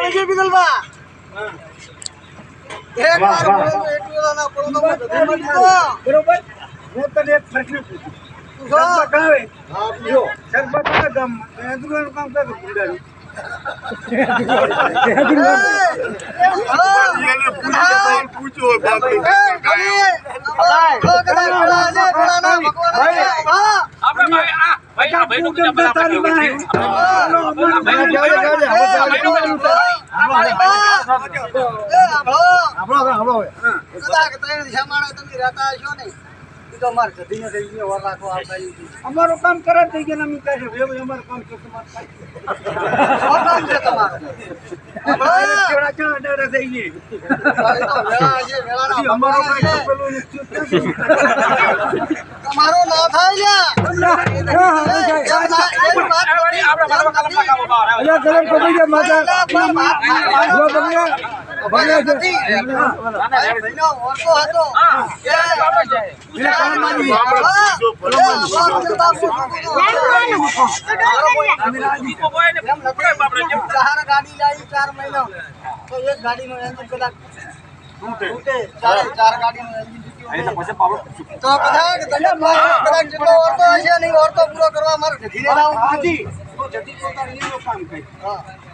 બીજી બિગલવા એક વાર બોલો તો એટલું ના પડો તો બરોબર હું તને એક પ્રશ્ન પૂછું સરબત આવે હા પૂછો સરબત આવે ગામ એન્દ્રુનું કામ કરે ગુંડાનું પૂછો અમારું કામ કરે થઈ ગયા અમારું કામ છે તમારો ના થાય ગાડી લાવી 4 મહિના તો એક ગાડી નો એન્જિન કદાચ ચાર ગાડી નો એન્જિન તો કદાચ જેટલો ઓરતો હશે નહીં ઓરતો પૂરો કરવા મારે જતી હાજી તો જતી પોતાનું એનું કામ કરી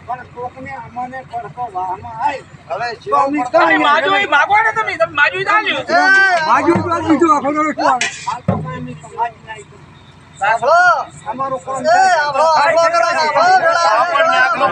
પણ કોકને અમને પડતો વાહમાં આય હવે તમે માગો ને તમે માજુ દાલ્યો માજુ દીધો આખો હાલ તો કાઈ નહીં સમાજ નહીં સાંભળો અમારું કામ આપણો કરો આપણને આગલો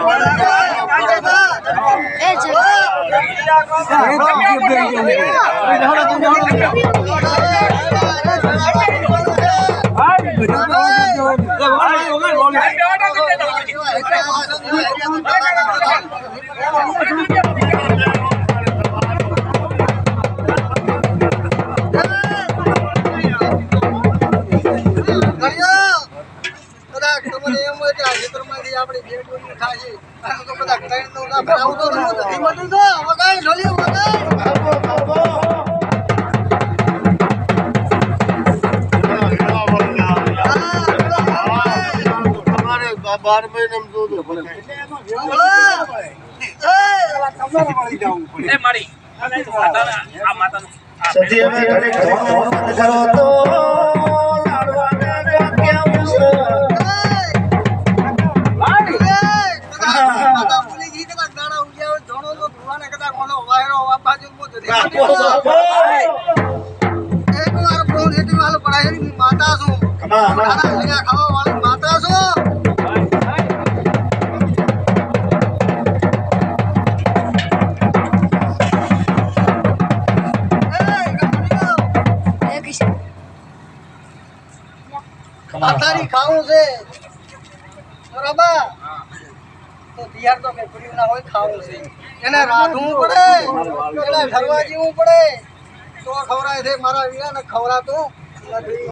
એ બાર મહિને માતા છું ખાવા વાળી માતા છું માતારી ખાવું છે બરાબર તો તૈયાર તો કે પૂરી ના હોય ખાવું છે એને રાંધવું પડે એને ફરવા જવું પડે તો ખવરાય છે મારા વીરા ને ખવરાતું નથી